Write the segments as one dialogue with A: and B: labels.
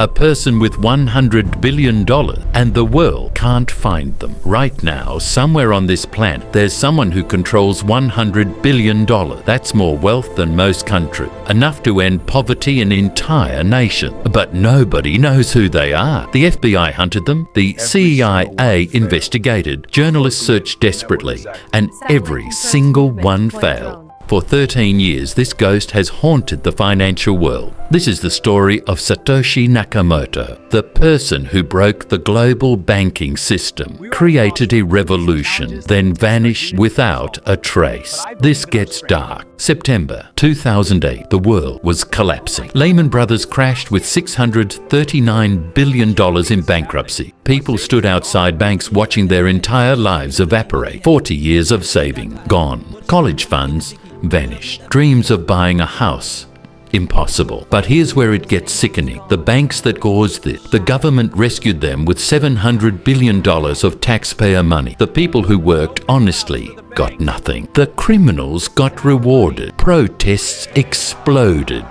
A: A person with $100 billion, and the world can't find them. Right now, somewhere on this planet, there's someone who controls $100 billion. That's more wealth than most countries. Enough to end poverty in an entire nation. But nobody knows who they are. The FBI hunted them, the CIA investigated, journalists searched desperately, and every single one failed. For 13 years, this ghost has haunted the financial world. This is the story of Satoshi Nakamoto, the person who broke the global banking system, created a revolution, then vanished without a trace. This gets dark. September 2008, the world was collapsing. Lehman Brothers crashed with $639 billion in bankruptcy. People stood outside banks watching their entire lives evaporate. 40 years of saving, gone. College funds, vanished. Dreams of buying a house, impossible. But here's where it gets sickening. The banks that caused this, the government rescued them with $700 billion of taxpayer money. The people who worked honestly got nothing. The criminals got rewarded. Protests exploded.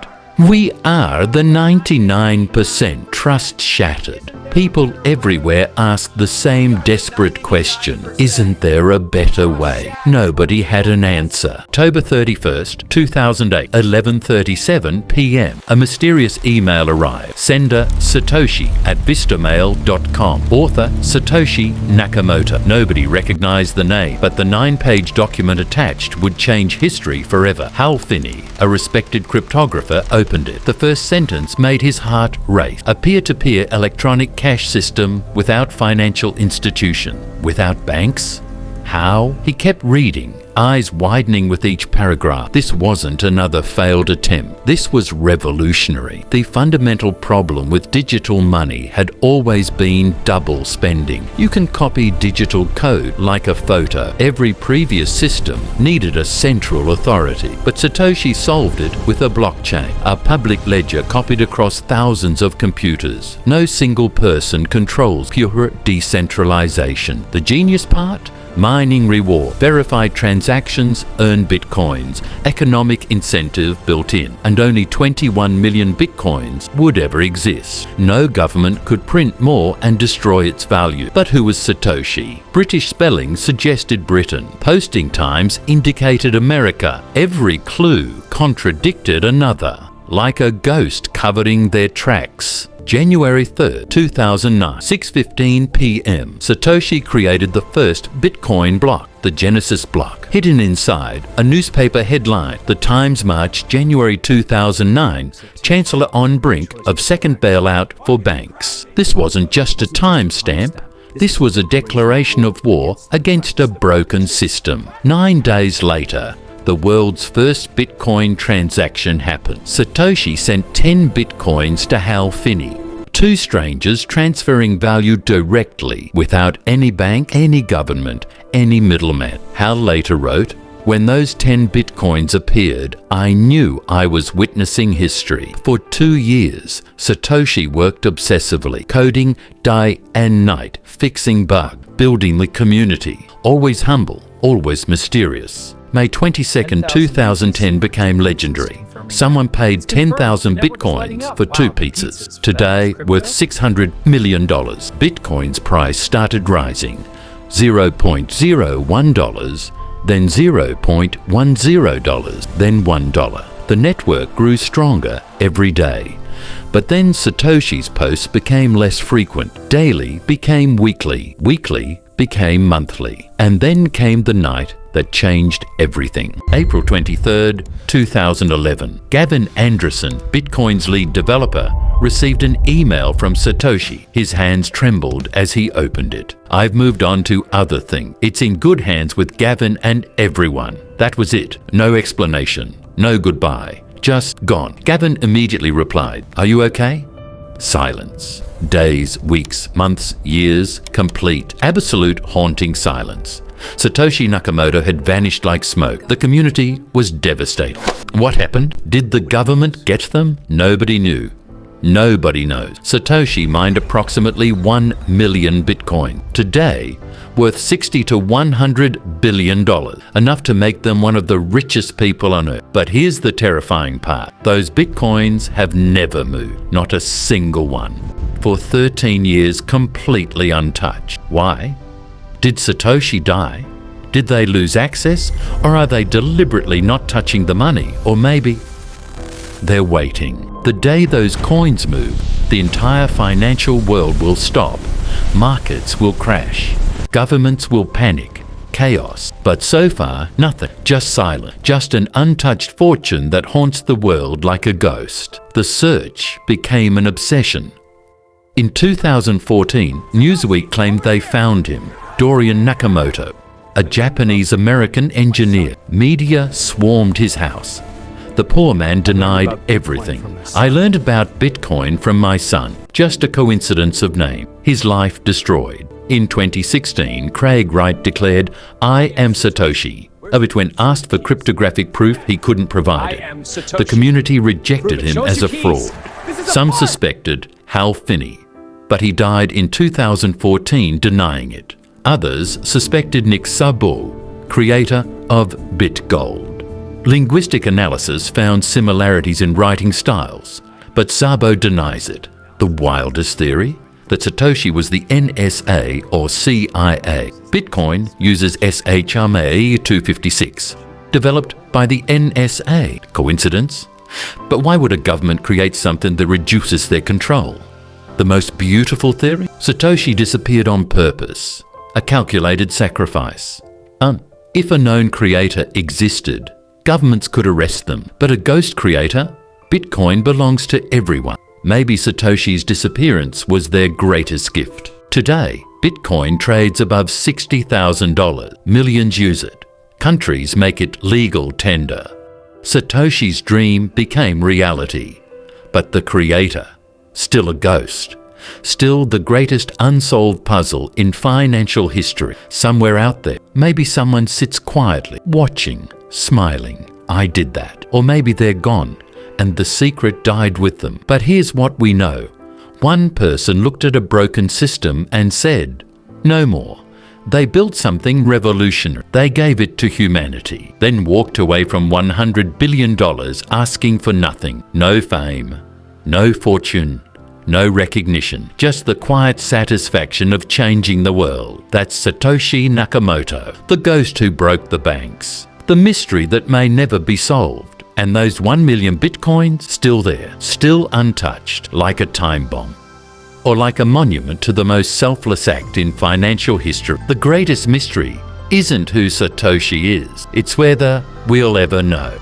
A: We are the 99%. Trust shattered. People everywhere ask the same desperate question. Isn't there a better way? Nobody had an answer. October 31st, 2008, 11:37 p.m. A mysterious email arrived. Sender Satoshi at Vistamail.com. Author Satoshi Nakamoto. Nobody recognized the name, but the 9-page document attached would change history forever. Hal Finney, a respected cryptographer, opened it. The first sentence made his heart race. A peer-to-peer electronic cash system without financial institution, without banks? How? He kept reading, eyes widening with each paragraph. This wasn't another failed attempt. This was revolutionary. The fundamental problem with digital money had always been double spending. You can copy digital code like a photo. Every previous system needed a central authority, but Satoshi solved it with a blockchain, a public ledger copied across thousands of computers. No single person controls pure decentralization. The genius part? Mining reward, verified transactions earn bitcoins, economic incentive built in, and only 21 million bitcoins would ever exist. No government could print more and destroy its value. But who was Satoshi? British spelling suggested Britain. Posting times indicated America. Every clue contradicted another, like a ghost covering their tracks. January 3rd, 2009, 6:15 p.m. Satoshi created the first Bitcoin block, the Genesis block. Hidden inside, a newspaper headline, The Times March, January 2009, Chancellor on brink of second bailout for banks. This wasn't just a timestamp. This was a declaration of war against a broken system. 9 days later, the world's first Bitcoin transaction happened. Satoshi sent 10 Bitcoins to Hal Finney. Two strangers transferring value directly without any bank, any government, any middleman. Hal later wrote, "When those 10 Bitcoins appeared, I knew I was witnessing history." For 2 years, Satoshi worked obsessively, coding day and night, fixing bugs, building the community. Always humble, always mysterious. May 22nd, 2010 became legendary. Someone paid 10,000 Bitcoins for 2 pizzas. Today, worth $600 million. Bitcoin's price started rising. $0.01, then $0.10, then $1. The network grew stronger every day. But then Satoshi's posts became less frequent. Daily became weekly. Weekly became monthly. And then came the night that changed everything. April 23rd, 2011. Gavin Andresen, Bitcoin's lead developer, received an email from Satoshi. His hands trembled as he opened it. "I've moved on to other things. It's in good hands with Gavin and everyone." That was it. No explanation. No goodbye. Just gone. Gavin immediately replied, "Are you okay?" Silence. Days, weeks, months, years, complete, absolute haunting silence. Satoshi Nakamoto had vanished like smoke. The community was devastated. What happened? Did the government get them? Nobody knew. Nobody knows. Satoshi mined approximately 1 million Bitcoin. Today, worth $60 to $100 billion, enough to make them one of the richest people on earth. But here's the terrifying part. Those bitcoins have never moved, not a single one, for 13 years completely untouched. Why? Did Satoshi die? Did they lose access? Or are they deliberately not touching the money? Or maybe they're waiting. The day those coins move, the entire financial world will stop. Markets will crash. Governments will panic. Chaos. But so far, nothing. Just silence. Just an untouched fortune that haunts the world like a ghost. The search became an obsession. In 2014, Newsweek claimed they found him, Dorian Nakamoto, a Japanese-American engineer. Media swarmed his house. The poor man denied everything. I learned about Bitcoin from my son. Just a coincidence of name. His life destroyed. In 2016, Craig Wright declared, "I am Satoshi." But when asked for cryptographic proof, he couldn't provide it. The community rejected him as a fraud. Some suspected Hal Finney, but he died in 2014 denying it. Others suspected Nick Szabo, creator of BitGold. Linguistic analysis found similarities in writing styles, but Szabo denies it. The wildest theory? That Satoshi was the NSA or CIA. Bitcoin uses SHA 256, developed by the NSA. Coincidence? But why would a government create something that reduces their control? The most beautiful theory? Satoshi disappeared on purpose. A calculated sacrifice. If a known creator existed, governments could arrest them. But a ghost creator? Bitcoin belongs to everyone. Maybe Satoshi's disappearance was their greatest gift. Today, Bitcoin trades above $60,000. Millions use it. Countries make it legal tender. Satoshi's dream became reality. But the creator, still a ghost. Still the greatest unsolved puzzle in financial history. Somewhere out there, maybe someone sits quietly, watching, smiling. I did that. Or maybe they're gone, and the secret died with them. But here's what we know. One person looked at a broken system and said, "No more." They built something revolutionary. They gave it to humanity, then walked away from $100 billion asking for nothing. No fame, no fortune, no recognition, just the quiet satisfaction of changing the world. That's Satoshi Nakamoto, the ghost who broke the banks, the mystery that may never be solved. And those 1 million bitcoins still there, still untouched, like a time bomb. Or like a monument to the most selfless act in financial history. The greatest mystery isn't who Satoshi is, it's whether we'll ever know.